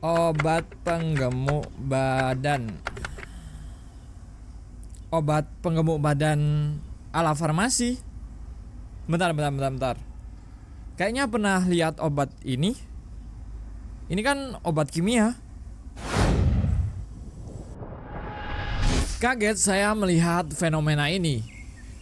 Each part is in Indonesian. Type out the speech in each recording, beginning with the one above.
Obat penggemuk badan. Obat penggemuk badan ala farmasi. Bentar. Kayaknya pernah lihat obat ini. Ini kan obat kimia. Kaget saya melihat fenomena ini.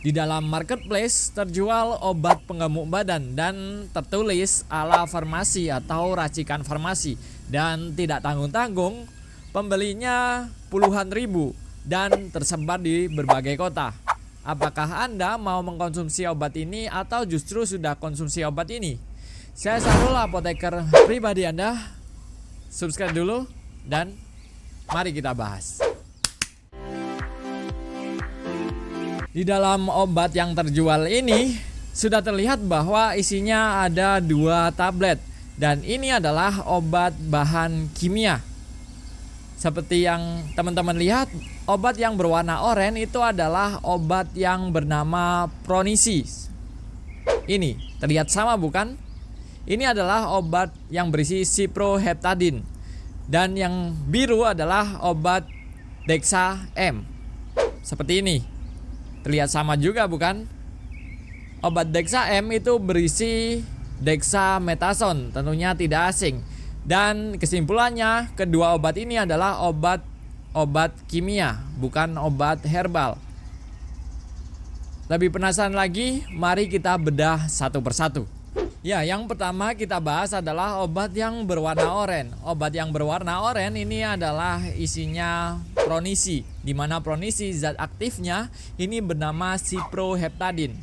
Di dalam marketplace terjual obat penggemuk badan dan tertulis ala farmasi atau racikan farmasi, dan tidak tanggung-tanggung pembelinya puluhan ribu dan tersebar di berbagai kota. Apakah Anda mau mengkonsumsi obat ini atau justru sudah konsumsi obat ini? Saya Sarul, apoteker pribadi Anda. Subscribe dulu dan mari kita bahas. Di dalam obat yang terjual ini sudah terlihat bahwa isinya ada 2 tablet, dan ini adalah obat bahan kimia. Seperti yang teman-teman lihat, obat yang berwarna oranye itu adalah obat yang bernama Pronisi. Ini terlihat sama bukan? Ini adalah obat yang berisi ciproheptadin, dan yang biru adalah obat Dexa M. Seperti ini. Terlihat sama juga bukan? Obat Dexa M itu berisi dexamethasone, tentunya tidak asing. Dan kesimpulannya, kedua obat ini adalah obat kimia, bukan obat herbal. Lebih penasaran lagi? Mari kita bedah satu persatu. Ya, yang pertama kita bahas adalah obat yang berwarna oranye. Obat yang berwarna oranye ini adalah isinya Pronisi, di mana Pronisi zat aktifnya ini bernama ciproheptadin.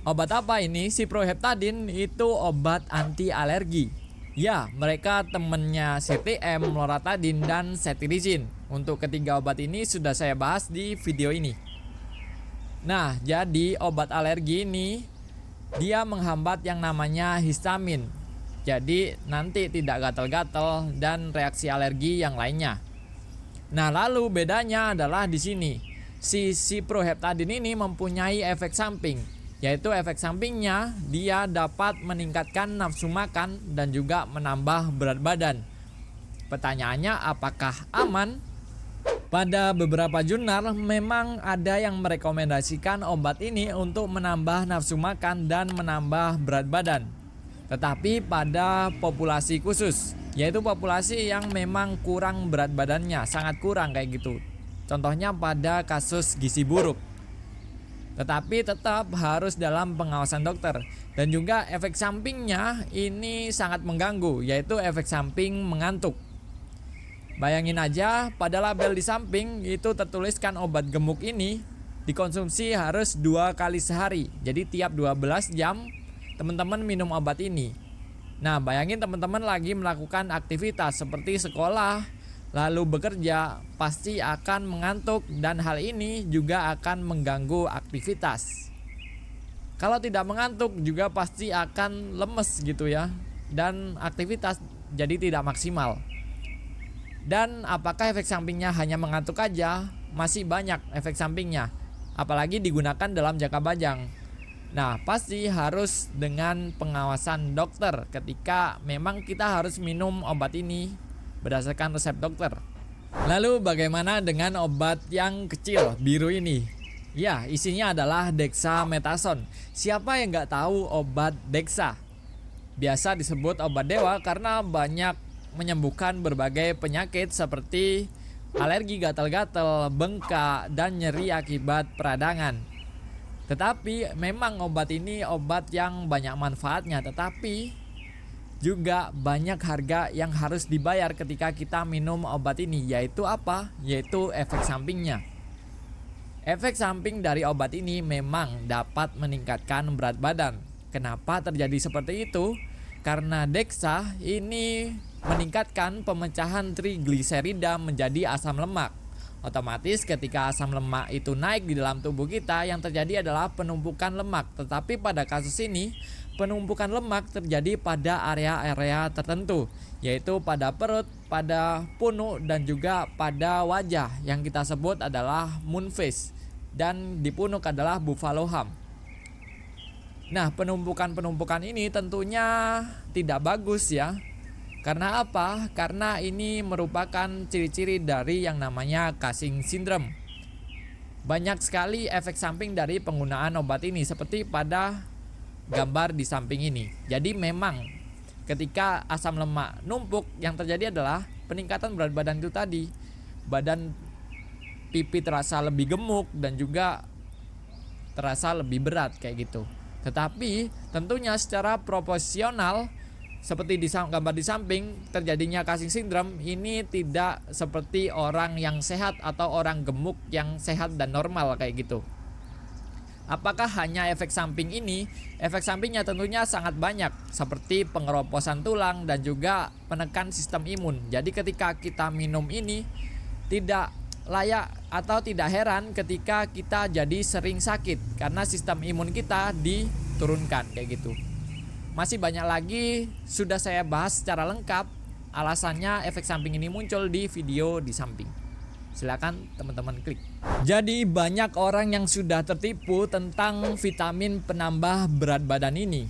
Obat apa ini? Ciproheptadin itu obat anti alergi. Ya, mereka temennya CTM, loratadin, dan cetirizine. Untuk ketiga obat ini sudah saya bahas di video ini. Nah, jadi obat alergi ini dia menghambat yang namanya histamin. Jadi nanti tidak gatal-gatal dan reaksi alergi yang lainnya. Nah, lalu bedanya adalah di sini. Si ciproheptadin ini mempunyai efek samping, yaitu efek sampingnya dia dapat meningkatkan nafsu makan dan juga menambah berat badan. Pertanyaannya, apakah aman? Pada beberapa jurnal memang ada yang merekomendasikan obat ini untuk menambah nafsu makan dan menambah berat badan. Tetapi pada populasi khusus, yaitu populasi yang memang kurang berat badannya, sangat kurang kayak gitu. Contohnya pada kasus gizi buruk. Tetapi tetap harus dalam pengawasan dokter. Dan juga efek sampingnya ini sangat mengganggu, yaitu efek samping mengantuk. Bayangin aja, pada label di samping itu tertuliskan obat gemuk ini dikonsumsi harus 2 kali sehari. Jadi tiap 12 jam teman-teman minum obat ini. Nah, bayangin teman-teman lagi melakukan aktivitas seperti sekolah, lalu bekerja, pasti akan mengantuk dan hal ini juga akan mengganggu aktivitas. Kalau tidak mengantuk juga pasti akan lemes gitu ya, dan aktivitas jadi tidak maksimal. Dan apakah efek sampingnya hanya mengantuk aja? Masih banyak efek sampingnya, apalagi digunakan dalam jangka panjang. Nah, pasti harus dengan pengawasan dokter ketika memang kita harus minum obat ini berdasarkan resep dokter. Lalu bagaimana dengan obat yang kecil, biru ini? Ya, isinya adalah dexamethasone. Siapa yang nggak tahu obat Dexa? Biasa disebut obat dewa karena banyak menyembuhkan berbagai penyakit seperti alergi, gatal-gatal, bengkak, dan nyeri akibat peradangan. Tetapi memang obat ini obat yang banyak manfaatnya, tetapi juga banyak harga yang harus dibayar ketika kita minum obat ini, yaitu apa? Yaitu efek sampingnya. Efek samping dari obat ini memang dapat meningkatkan berat badan. Kenapa terjadi seperti itu? Karena Dexa ini meningkatkan pemecahan trigliserida menjadi asam lemak. Otomatis ketika asam lemak itu naik di dalam tubuh kita, yang terjadi adalah penumpukan lemak. Tetapi pada kasus ini, penumpukan lemak terjadi pada area-area tertentu, yaitu pada perut, pada punuk, dan juga pada wajah yang kita sebut adalah moon face, dan di punuk adalah buffalo hump. Nah, penumpukan-penumpukan ini tentunya tidak bagus ya. Karena apa? Karena ini merupakan ciri-ciri dari yang namanya Cushing syndrome. Banyak sekali efek samping dari penggunaan obat ini seperti pada gambar di samping ini. Jadi memang ketika asam lemak numpuk, yang terjadi adalah peningkatan berat badan itu tadi. Badan pipi terasa lebih gemuk dan juga terasa lebih berat kayak gitu. Tetapi tentunya secara proporsional seperti di gambar di samping, terjadinya Cushing syndrome ini tidak seperti orang yang sehat atau orang gemuk yang sehat dan normal kayak gitu. Apakah hanya efek samping ini? Efek sampingnya tentunya sangat banyak, seperti pengeroposan tulang dan juga menekan sistem imun. Jadi ketika kita minum ini tidak layak atau tidak heran ketika kita jadi sering sakit karena sistem imun kita diturunkan kayak gitu. Masih banyak lagi sudah saya bahas secara lengkap alasannya efek samping ini muncul di video di samping. Silakan teman-teman klik. Jadi banyak orang yang sudah tertipu tentang vitamin penambah berat badan ini.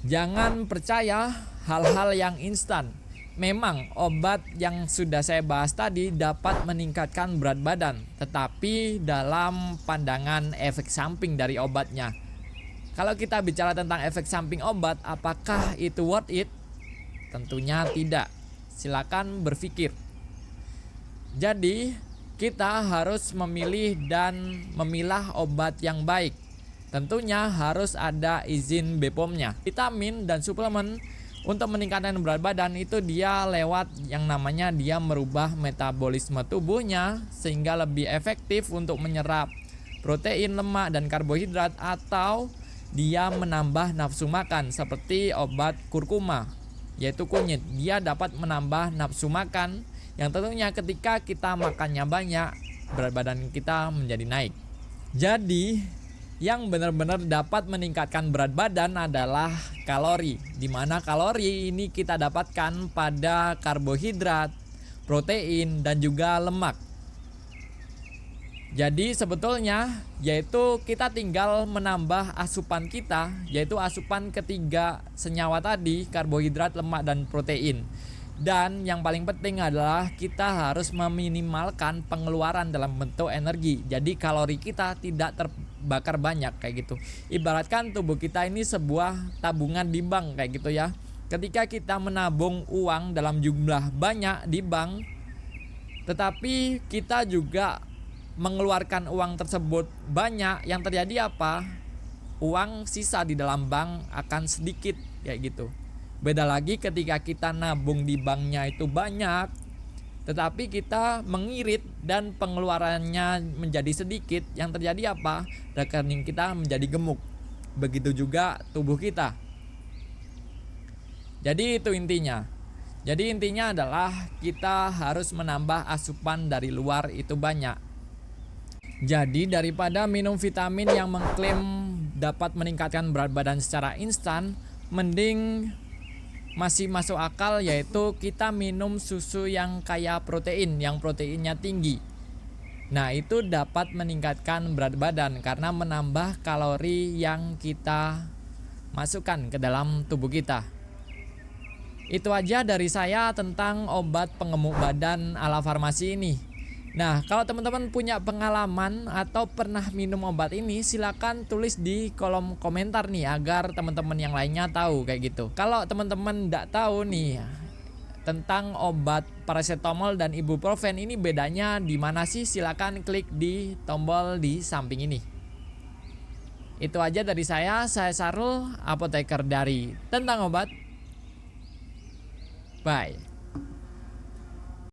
Jangan percaya hal-hal yang instan. Memang obat yang sudah saya bahas tadi dapat meningkatkan berat badan, tetapi dalam pandangan efek samping dari obatnya. Kalau kita bicara tentang efek samping obat, apakah itu worth it? Tentunya tidak. Silakan berpikir. Jadi, kita harus memilih dan memilah obat yang baik. Tentunya harus ada izin BPOM-nya. Vitamin dan suplemen untuk meningkatkan berat badan itu dia lewat yang namanya dia merubah metabolisme tubuhnya sehingga lebih efektif untuk menyerap protein, lemak, dan karbohidrat, atau dia menambah nafsu makan seperti obat kurkuma yaitu kunyit. Dia dapat menambah nafsu makan yang tentunya ketika kita makannya banyak, berat badan kita menjadi naik. Jadi yang benar-benar dapat meningkatkan berat badan adalah kalori, di mana kalori ini kita dapatkan pada karbohidrat, protein, dan juga lemak. Jadi sebetulnya yaitu kita tinggal menambah asupan kita, yaitu asupan ketiga senyawa tadi, karbohidrat, lemak, dan protein. Dan yang paling penting adalah kita harus meminimalkan pengeluaran dalam bentuk energi. Jadi kalori kita tidak terbakar banyak kayak gitu. Ibaratkan tubuh kita ini sebuah tabungan di bank kayak gitu ya. Ketika kita menabung uang dalam jumlah banyak di bank, tetapi kita juga mengeluarkan uang tersebut banyak, yang terjadi apa? Uang sisa di dalam bank akan sedikit kayak gitu. Beda lagi ketika kita nabung di banknya itu banyak, tetapi kita mengirit dan pengeluarannya menjadi sedikit, yang terjadi apa? Rekening kita menjadi gemuk. Begitu juga tubuh kita. Jadi itu intinya. Jadi intinya adalah kita harus menambah asupan dari luar itu banyak. Jadi daripada minum vitamin yang mengklaim dapat meningkatkan berat badan secara instan, mending masih masuk akal yaitu kita minum susu yang kaya protein, yang proteinnya tinggi. Nah itu dapat meningkatkan berat badan karena menambah kalori yang kita masukkan ke dalam tubuh kita. Itu aja dari saya tentang obat penggemuk badan ala farmasi ini. Nah, kalau teman-teman punya pengalaman atau pernah minum obat ini, silakan tulis di kolom komentar nih agar teman-teman yang lainnya tahu kayak gitu. Kalau teman-teman tidak tahu nih tentang obat paracetamol dan ibuprofen ini bedanya di mana sih? Silakan klik di tombol di samping ini. Itu aja dari saya Sarul, apoteker dari Tentang Obat. Bye.